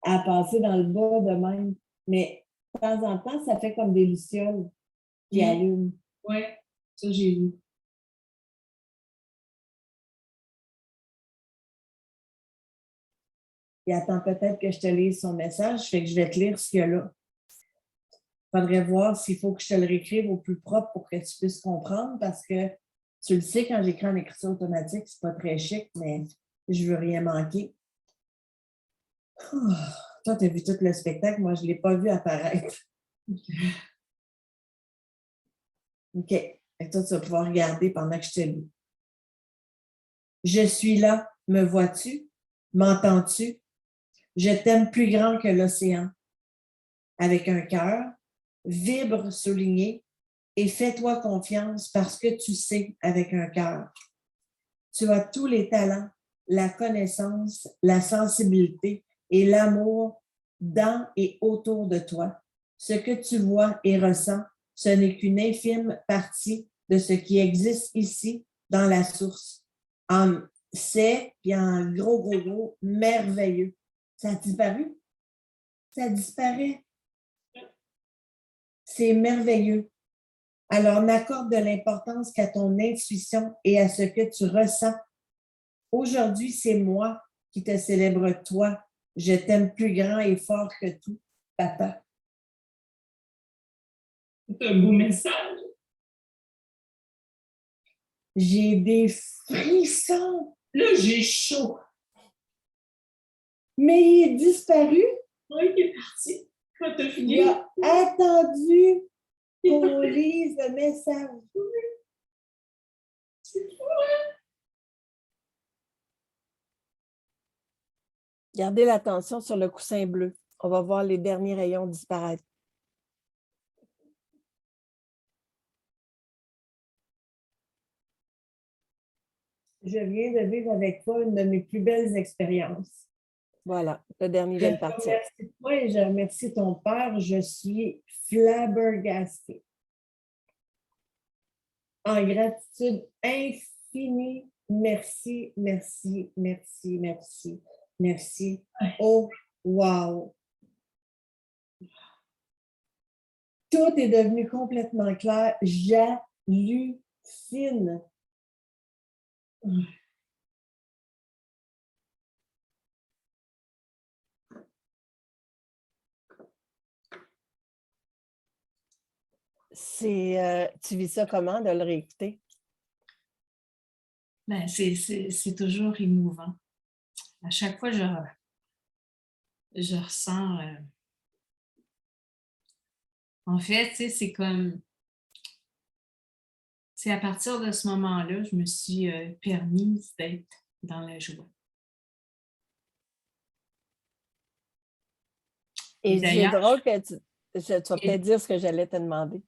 Elle a passé dans le bas de même. Mais de temps en temps, ça fait comme des lucioles qui allument. Oui, ça, j'ai vu. Il attend peut-être que je te lise son message, fait que je vais te lire ce qu'il y a là. Il faudrait voir s'il faut que je te le réécrive au plus propre pour que tu puisses comprendre, parce que tu le sais, quand j'écris en écriture automatique, c'est pas très chic, mais je veux rien manquer. Oh, toi, tu as vu tout le spectacle, moi, je ne l'ai pas vu apparaître. OK. Et toi, tu vas pouvoir regarder pendant que je te lis. Je suis là, me vois-tu? M'entends-tu? Je t'aime plus grand que l'océan. Avec un cœur, vibre souligné et fais-toi confiance parce que tu sais avec un cœur. Tu as tous les talents, la connaissance, la sensibilité et l'amour dans et autour de toi. Ce que tu vois et ressens, ce n'est qu'une infime partie de ce qui existe ici dans la source. C'est, puis en gros, merveilleux. Ça a disparu? Ça disparaît. C'est merveilleux. Alors, n'accorde de l'importance qu'à ton intuition et à ce que tu ressens. Aujourd'hui, c'est moi qui te célèbre toi. Je t'aime plus grand et fort que tout, papa. C'est un beau message. J'ai des frissons. Là, j'ai chaud. Mais il est disparu. Oui, il est parti. Quand tu as fini. Il a attendu qu'on lise le message. C'est fou, hein? Gardez l'attention sur le coussin bleu. On va voir les derniers rayons disparaître. Je viens de vivre avec toi une de mes plus belles expériences. Voilà, le dernier Je vient de te partir. remercie toi et je remercie ton père. Je suis flabbergastée. En gratitude infinie, merci, merci, merci, merci, merci. Oh, wow! Tout est devenu complètement clair. J'hallucine. Tu vis ça comment de le réécouter? Ben, c'est toujours émouvant. À chaque fois, je ressens... en fait, tu sais, c'est comme... C'est à partir de ce moment-là, je me suis permise d'être dans la joie. Et Et c'est d'ailleurs, drôle que tu vas et- peut-être dire ce que j'allais te demander.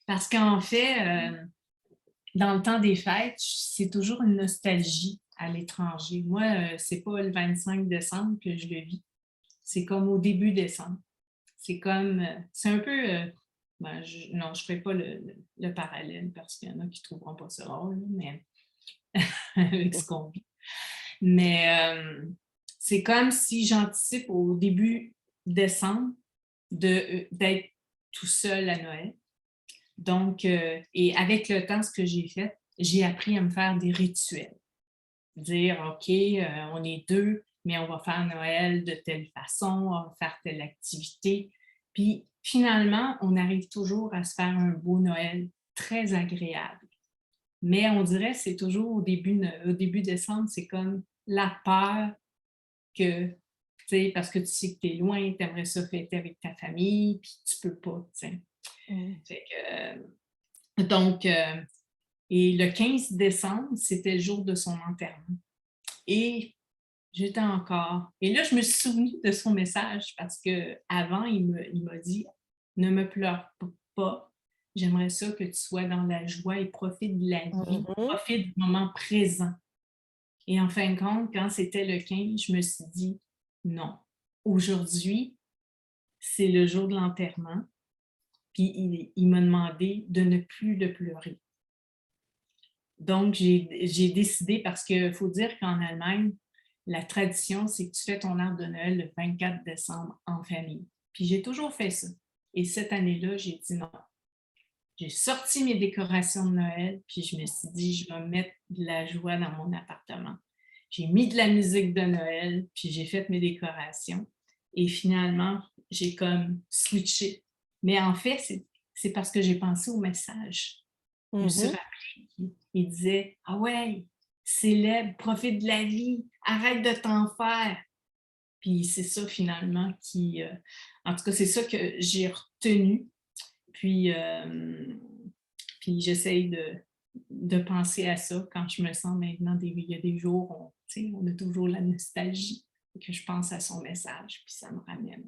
parce qu'en fait, dans le temps des fêtes, c'est toujours une nostalgie à l'étranger. Moi, c'est pas le 25 décembre que je le vis. C'est comme au début décembre. C'est comme, c'est un peu, ben, non, je ne ferai pas le parallèle parce qu'il y en a qui ne trouveront pas ça drôle, mais avec ce qu'on vit. Mais c'est comme si j'anticipe au début décembre d'être tout seul à Noël. Donc, et avec le temps, ce que j'ai fait, j'ai appris à me faire des rituels. Dire, OK, on est deux, mais on va faire Noël de telle façon, on va faire telle activité. Puis finalement, on arrive toujours à se faire un beau Noël très agréable. Mais on dirait que c'est toujours au début décembre, c'est comme la peur que, tu sais, parce que tu sais que tu es loin, tu aimerais ça fêter avec ta famille, puis tu peux pas, tu sais. Fait que, donc, et le 15 décembre, c'était le jour de son enterrement. Et j'étais encore. Et là, je me suis souvenue de son message parce qu'avant, il m'a dit ne me pleure pas. J'aimerais ça que tu sois dans la joie et profite de la vie, Mhm. profite du moment présent. Et en fin de compte, quand c'était le 15, je me suis dit non. Aujourd'hui, c'est le jour de l'enterrement. Puis il m'a demandé de ne plus le pleurer. Donc, j'ai décidé, parce qu'il faut dire qu'en Allemagne, la tradition, c'est que tu fais ton arbre de Noël le 24 décembre en famille. Puis j'ai toujours fait ça. Et cette année-là, j'ai dit non. J'ai sorti mes décorations de Noël, puis je me suis dit, je vais mettre de la joie dans mon appartement. J'ai mis de la musique de Noël, puis j'ai fait mes décorations. Et finalement, j'ai comme switché. Mais en fait, c'est parce que j'ai pensé au message. Je me suis Mhm. rappelé qu'il disait ah ouais, célèbre, profite de la vie, arrête de t'en faire. Puis c'est ça finalement qui. En tout cas, c'est ça que j'ai retenu. Puis, puis j'essaye de penser à ça quand je me sens maintenant. Il y a des jours où on a toujours la nostalgie et que je pense à son message, puis ça me ramène.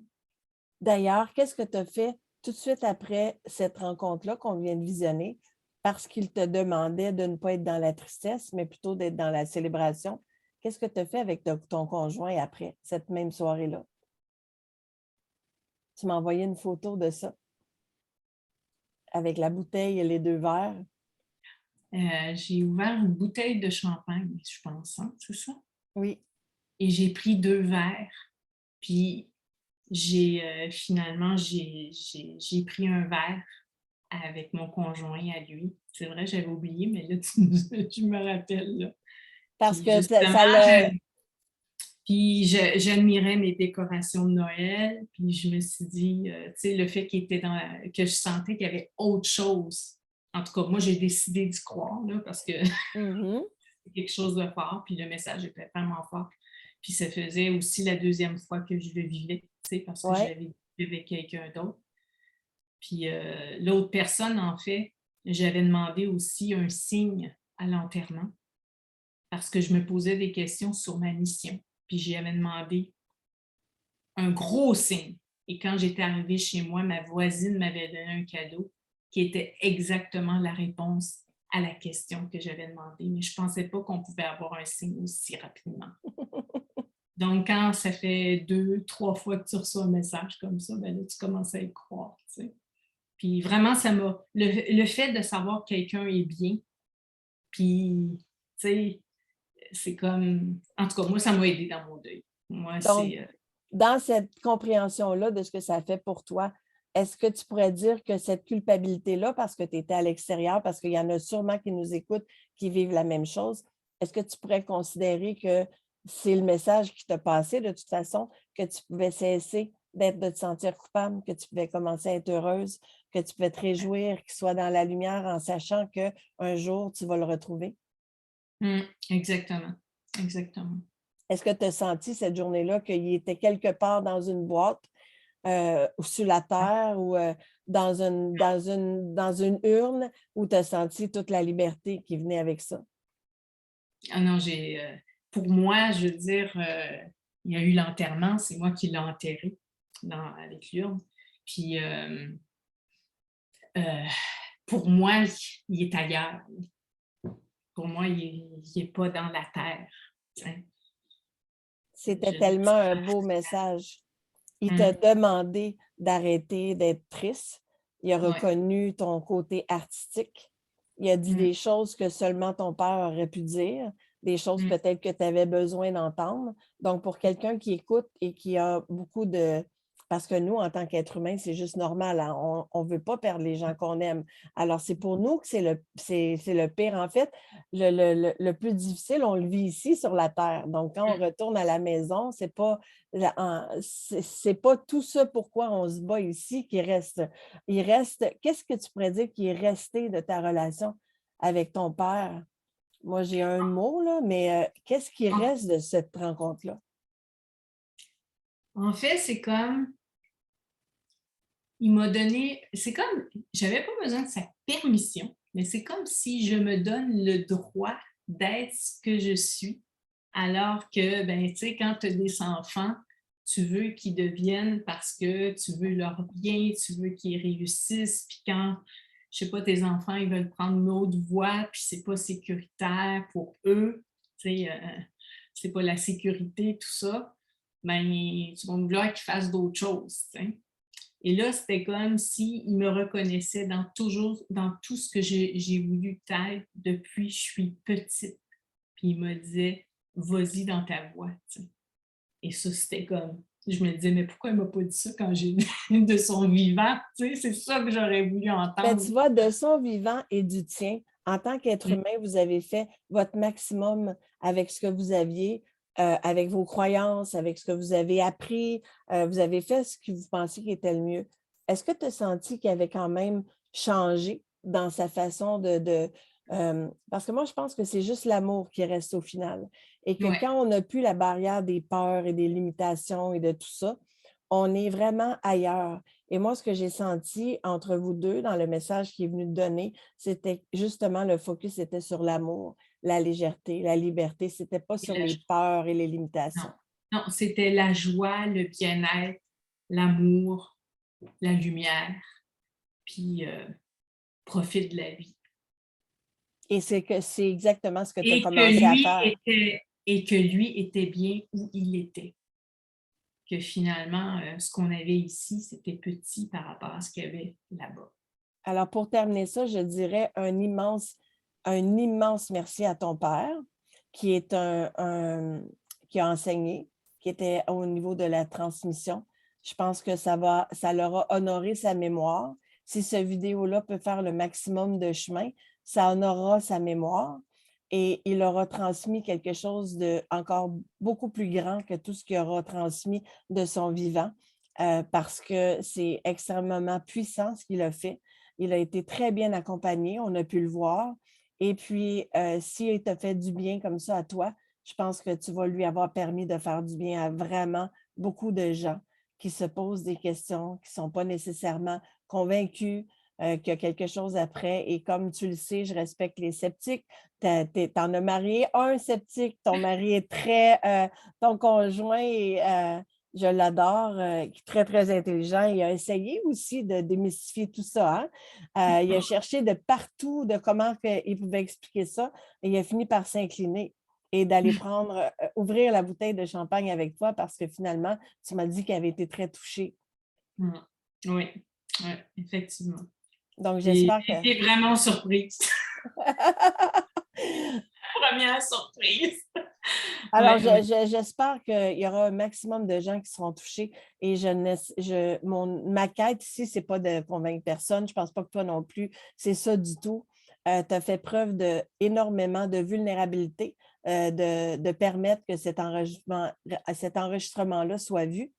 D'ailleurs, qu'est-ce que tu as fait tout de suite après cette rencontre-là qu'on vient de visionner, parce qu'il te demandait de ne pas être dans la tristesse, mais plutôt d'être dans la célébration? Qu'est-ce que tu as fait avec ton conjoint après cette même soirée-là? Tu m'as envoyé une photo de ça, avec la bouteille et les deux verres. J'ai ouvert une bouteille de champagne, je pense, hein, c'est ça? Oui. Et j'ai pris 2 verres. Puis finalement, j'ai pris un verre avec mon conjoint à lui. C'est vrai, j'avais oublié, mais là, je me rappelle. Là. Parce Puis que justement, ça l'a. j'admirais mes décorations de Noël. Puis je me suis dit, tu sais, le fait qu'il était que je sentais qu'il y avait autre chose. En tout cas, moi, j'ai décidé d'y croire, là, parce que Mhm. c'est quelque chose de fort. Puis le message était vraiment fort. Puis ça faisait aussi la deuxième fois que je le vivais, tu sais, parce que je Ouais. l'avais vécu avec quelqu'un d'autre. Puis l'autre personne, en fait, j'avais demandé aussi un signe à l'enterrement parce que je me posais des questions sur ma mission. Puis j'avais demandé un gros signe. Et quand j'étais arrivée chez moi, ma voisine m'avait donné un cadeau qui était exactement la réponse à la question que j'avais demandée. Mais je ne pensais pas qu'on pouvait avoir un signe aussi rapidement. Donc, quand ça fait 2, 3 fois que tu reçois un message comme ça, ben là, tu commences à y croire. Tu sais. Puis vraiment, ça m'a. Le fait de savoir que quelqu'un est bien, puis, tu sais, c'est comme. En tout cas, moi, ça m'a aidé dans mon deuil. Moi, Donc, c'est. dans cette compréhension-là de ce que ça fait pour toi, est-ce que tu pourrais dire que cette culpabilité-là, parce que tu étais à l'extérieur, parce qu'il y en a sûrement qui nous écoutent, qui vivent la même chose, est-ce que tu pourrais considérer que c'est le message qui t'a passé de toute façon, que tu pouvais cesser de te sentir coupable, que tu pouvais commencer à être heureuse, que tu pouvais te réjouir qu'il soit dans la lumière en sachant qu'un jour, tu vas le retrouver? Exactement, exactement. Est-ce que tu as senti cette journée-là qu'il était quelque part dans une boîte ou sur la terre ou dans une urne où tu as senti toute la liberté qui venait avec ça? Ah non, pour moi, je veux dire, il y a eu l'enterrement, c'est moi qui l'ai enterré avec l'urne. Puis, euh, pour moi, il est ailleurs. Pour moi, il n'est pas dans la terre. T'sais. C'était tellement un beau message. Il t'a demandé d'arrêter d'être triste. Il a reconnu ton côté artistique. Il a dit des choses que seulement ton père aurait pu dire, des choses peut-être que tu avais besoin d'entendre. Donc, pour quelqu'un qui écoute et qui a beaucoup de... Parce que nous, en tant qu'êtres humains, c'est juste normal. Hein? On ne veut pas perdre les gens qu'on aime. Alors, c'est pour nous que c'est le pire. En fait, le plus difficile, on le vit ici sur la Terre. Donc, quand on retourne à la maison, c'est pas tout ce pourquoi on se bat ici qui reste. Il reste, qu'est-ce que tu pourrais dire qui est resté de ta relation avec ton père? Moi, j'ai un mot, là, mais qu'est-ce qui reste de cette rencontre-là? En fait, c'est comme, il m'a donné, c'est comme, j'avais pas besoin de sa permission, mais c'est comme si je me donne le droit d'être ce que je suis, alors que, ben, tu sais, quand tu as des enfants, tu veux qu'ils deviennent parce que tu veux leur bien, tu veux qu'ils réussissent, puis quand, je sais pas, tes enfants, ils veulent prendre une autre voie, puis c'est pas sécuritaire pour eux, tu sais, c'est pas la sécurité, tout ça, ben, tu vas vouloir qu'ils fassent d'autres choses, tu sais. Et là, c'était comme s'il me reconnaissait dans tout ce que j'ai voulu être depuis que je suis petite. Puis il me disait, vas-y dans ta voie. T'sais. Et ça, c'était comme, je me disais, mais pourquoi il ne m'a pas dit ça quand j'ai de son vivant? T'sais, c'est ça que j'aurais voulu Ben, entendre. tu vois, de son vivant et du tien, en tant qu'être humain, vous avez fait votre maximum avec ce que vous aviez, avec vos croyances, avec ce que vous avez appris. Vous avez fait ce que vous pensiez qui était le mieux. Est-ce que tu as senti qu'il avait quand même changé dans sa façon parce que moi, je pense que c'est juste l'amour qui reste au final. Et que Ouais. quand on n'a plus la barrière des peurs et des limitations et de tout ça, on est vraiment ailleurs. Et moi, ce que j'ai senti entre vous deux dans le message qui est venu te donner, c'était justement le focus était sur l'amour, la légèreté, la liberté. C'était pas sur les peurs et les Non, limitations. non, c'était la joie, le bien-être, l'amour, la lumière, puis profite de la vie. Et c'est exactement ce que tu as Et commencé à faire. que lui était bien où il était. Que finalement, ce qu'on avait ici, c'était petit par rapport à ce qu'il y avait là-bas. Alors, pour terminer ça, je dirais un immense merci à ton père, qui est qui a enseigné, qui était au niveau de la transmission. Je pense que ça leur a honoré sa mémoire. Si ce vidéo-là peut faire le maximum de chemin, ça honorera sa mémoire et il aura transmis quelque chose de encore beaucoup plus grand que tout ce qu'il aura transmis de son vivant, parce que c'est extrêmement puissant ce qu'il a fait. Il a été très bien accompagné, on a pu le voir. Et puis, s'il t'a fait du bien comme ça à toi, je pense que tu vas lui avoir permis de faire du bien à vraiment beaucoup de gens qui se posent des questions, qui ne sont pas nécessairement convaincus qu'il y a quelque chose après. Et comme tu le sais, je respecte les sceptiques. Tu en as marié un sceptique, ton mari est ton conjoint est je l'adore, très, très intelligent. Il a essayé aussi de démystifier tout ça. Hein? Il a cherché de partout de comment il pouvait expliquer ça et il a fini par s'incliner et d'aller ouvrir la bouteille de champagne avec toi parce que finalement, tu m'as dit qu'il avait été très touché. Oui, effectivement. Donc, j'espère que... J'étais vraiment surprise. Première surprise. Alors, j'espère qu'il y aura un maximum de gens qui seront touchés et ma quête ici, ce n'est pas de convaincre personne. Je ne pense pas que toi non plus, c'est ça du tout. Tu as fait preuve d'énormément de vulnérabilité, de permettre que cet enregistrement-là soit vu.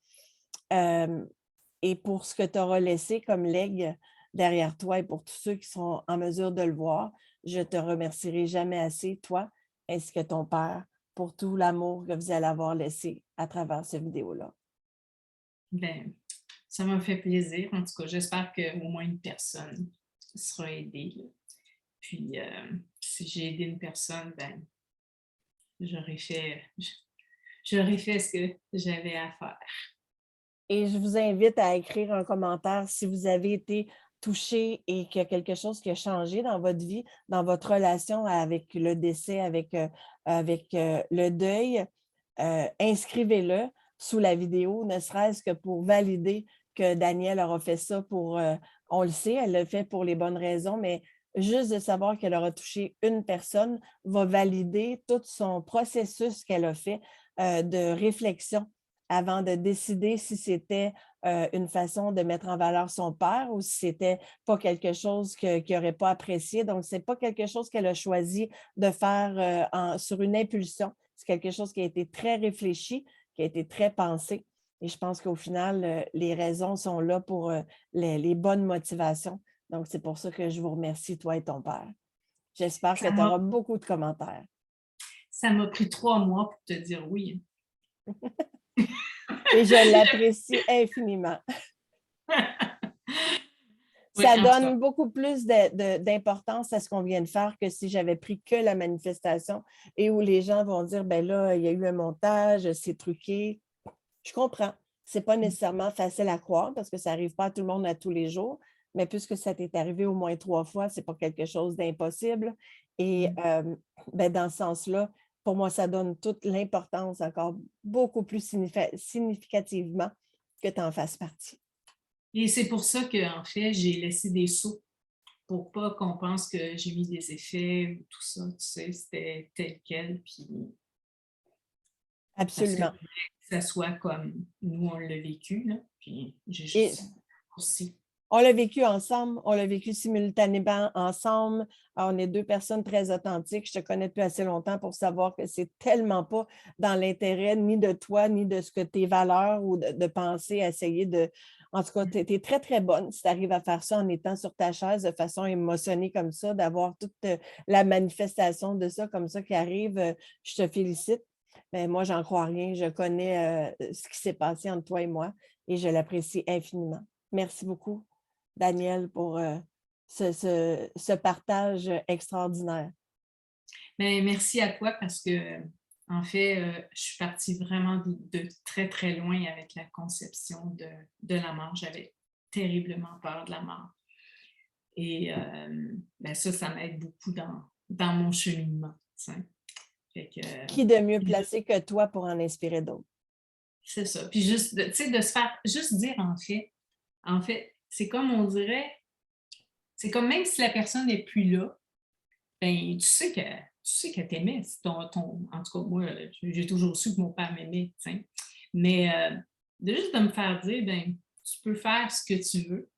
Et pour ce que tu auras laissé comme legs derrière toi et pour tous ceux qui sont en mesure de le voir, je te remercierai jamais assez, toi, ainsi que ton père pour tout l'amour que vous allez avoir laissé à travers cette vidéo-là. Ben, ça m'a fait plaisir. En tout cas, j'espère qu'au moins une personne sera aidée, là. Puis, si j'ai aidé une personne, ben, j'aurais fait ce que j'avais à faire. Et je vous invite à écrire un commentaire si vous avez été touché et qu'il y a quelque chose qui a changé dans votre vie, dans votre relation avec le décès, avec le deuil. Inscrivez-le sous la vidéo, ne serait-ce que pour valider que Danielle aura fait ça pour, on le sait, elle l'a fait pour les bonnes raisons, mais juste de savoir qu'elle aura touché une personne va valider tout son processus qu'elle a fait de réflexion avant de décider si c'était une façon de mettre en valeur son père ou si c'était pas quelque chose qu'il n'aurait pas apprécié. Donc, ce n'est pas quelque chose qu'elle a choisi de faire sur une impulsion. C'est quelque chose qui a été très réfléchi, qui a été très pensé. Et je pense qu'au final, les raisons sont là pour les bonnes motivations. Donc, c'est pour ça que je vous remercie, toi et ton père. J'espère que tu auras beaucoup de commentaires. Ça m'a pris 3 mois pour te dire oui. Et je l'apprécie infiniment. Ça donne beaucoup plus d'importance à ce qu'on vient de faire que si j'avais pris que la manifestation et où les gens vont dire, ben là, il y a eu un montage, c'est truqué. Je comprends. Ce n'est pas nécessairement facile à croire parce que ça n'arrive pas à tout le monde à tous les jours, mais puisque ça t'est arrivé au moins 3 fois, ce n'est pas quelque chose d'impossible. Et ben, dans ce sens-là, pour moi, ça donne toute l'importance encore beaucoup plus significativement que tu en fasses partie. Et c'est pour ça qu'en fait, j'ai laissé des sauts pour pas qu'on pense que j'ai mis des effets ou tout ça. Tu sais, c'était tel quel. Puis absolument. Parce que ça soit comme nous, on l'a vécu. Là, puis j'ai juste aussi. On l'a vécu ensemble, on l'a vécu simultanément ensemble. On est 2 personnes très authentiques. Je te connais depuis assez longtemps pour savoir que c'est tellement pas dans l'intérêt ni de toi, ni de ce que tes valeurs ou de penser à essayer de... En tout cas, tu es très, très bonne si tu arrives à faire ça en étant sur ta chaise de façon émotionnée comme ça, d'avoir toute la manifestation de ça comme ça qui arrive. Je te félicite. Mais moi, j'en crois rien. Je connais ce qui s'est passé entre toi et moi et je l'apprécie infiniment. Merci beaucoup, Danielle, pour ce partage extraordinaire. Mais merci à toi parce que, en fait, je suis partie vraiment de très, très loin avec la conception de la mort. J'avais terriblement peur de la mort. Et ben ça m'aide beaucoup dans mon cheminement. Qui de mieux placé que toi pour en inspirer d'autres? C'est ça. Puis juste, tu sais, de se faire juste dire en fait, c'est comme on dirait, c'est comme même si la personne n'est plus là, ben tu sais qu'elle t'aimait. En tout cas, moi, j'ai toujours su que mon père m'aimait, tu sais. Mais de juste de me faire dire, ben tu peux faire ce que tu veux.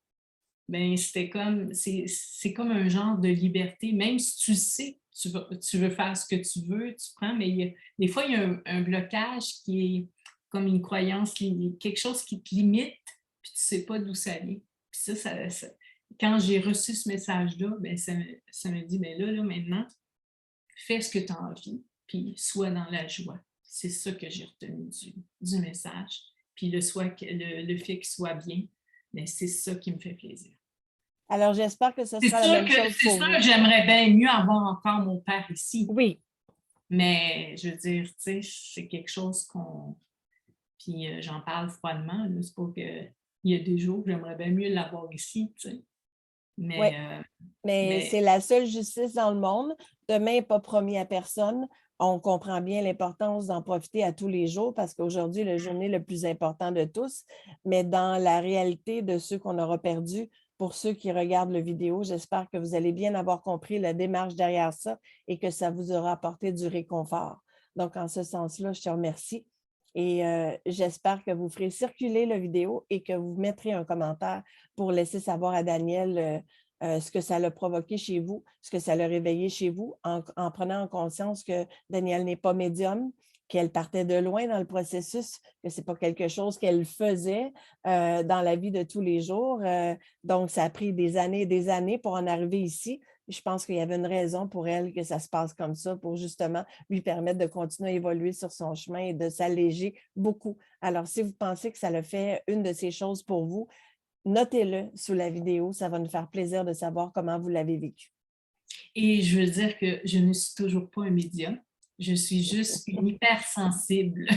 Ben c'était comme, c'est comme un genre de liberté, même si tu sais tu veux faire ce que tu veux, tu prends, mais des fois, il y a un blocage qui est comme une croyance, quelque chose qui te limite, puis tu ne sais pas d'où ça vient. Puis ça, quand j'ai reçu ce message-là, ben ça me dit, ben là, maintenant, fais ce que tu as envie, puis sois dans la joie. C'est ça que j'ai retenu du message. Puis le fait qu'il soit bien, ben c'est ça qui me fait plaisir. Alors, j'espère que ce sera la même chose pour vous. C'est sûr que j'aimerais bien mieux avoir encore mon père ici. Oui. Mais, je veux dire, tu sais, c'est quelque chose qu'on... Puis j'en parle froidement, c'est pas qu'il y a des jours que j'aimerais bien mieux l'avoir ici, tu sais. Mais c'est la seule justice dans le monde. Demain n'est pas promis à personne. On comprend bien l'importance d'en profiter à tous les jours parce qu'aujourd'hui, la journée le plus important de tous. Mais dans la réalité de ceux qu'on aura perdus, pour ceux qui regardent la vidéo, j'espère que vous allez bien avoir compris la démarche derrière ça et que ça vous aura apporté du réconfort. Donc, en ce sens-là, je te remercie. Et j'espère que vous ferez circuler la vidéo et que vous mettrez un commentaire pour laisser savoir à Danielle ce que ça l'a provoqué chez vous, ce que ça l'a réveillé chez vous, en prenant en conscience que Danielle n'est pas médium, qu'elle partait de loin dans le processus, que ce n'est pas quelque chose qu'elle faisait dans la vie de tous les jours. Donc, ça a pris des années et des années pour en arriver ici. Je pense qu'il y avait une raison pour elle que ça se passe comme ça, pour justement lui permettre de continuer à évoluer sur son chemin et de s'alléger beaucoup. Alors, si vous pensez que ça le fait une de ces choses pour vous, notez-le sous la vidéo. Ça va nous faire plaisir de savoir comment vous l'avez vécu. Et je veux dire que je ne suis toujours pas un médium. Je suis juste une hypersensible.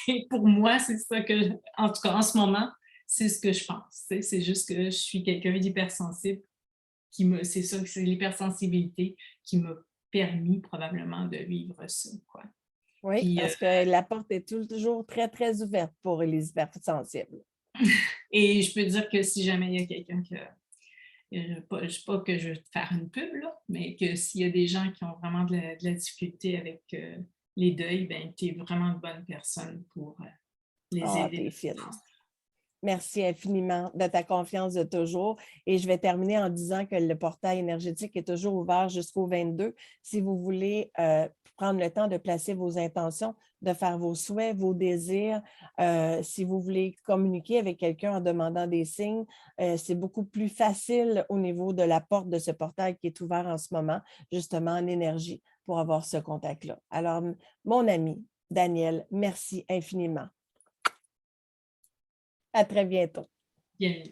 Et pour moi, c'est ça que, en tout cas, en ce moment, c'est ce que je pense. C'est juste que je suis quelqu'un d'hypersensible. C'est ça, c'est l'hypersensibilité qui m'a permis probablement de vivre ça, quoi. Oui, Puis, parce que la porte est toujours très, très ouverte pour les hypersensibles. et je peux dire que si jamais il y a quelqu'un que, je ne sais pas que je veux te faire une pub, là, mais que s'il y a des gens qui ont vraiment de la difficulté avec les deuils, ben, tu es vraiment une bonne personne pour les Ah, aider. t'es fine. Merci infiniment de ta confiance de toujours. Et je vais terminer en disant que le portail énergétique est toujours ouvert jusqu'au 22. Si vous voulez prendre le temps de placer vos intentions, de faire vos souhaits, vos désirs, si vous voulez communiquer avec quelqu'un en demandant des signes, c'est beaucoup plus facile au niveau de la porte de ce portail qui est ouvert en ce moment, justement en énergie, pour avoir ce contact-là. Alors, mon ami Daniel, merci infiniment. À très bientôt. Bien.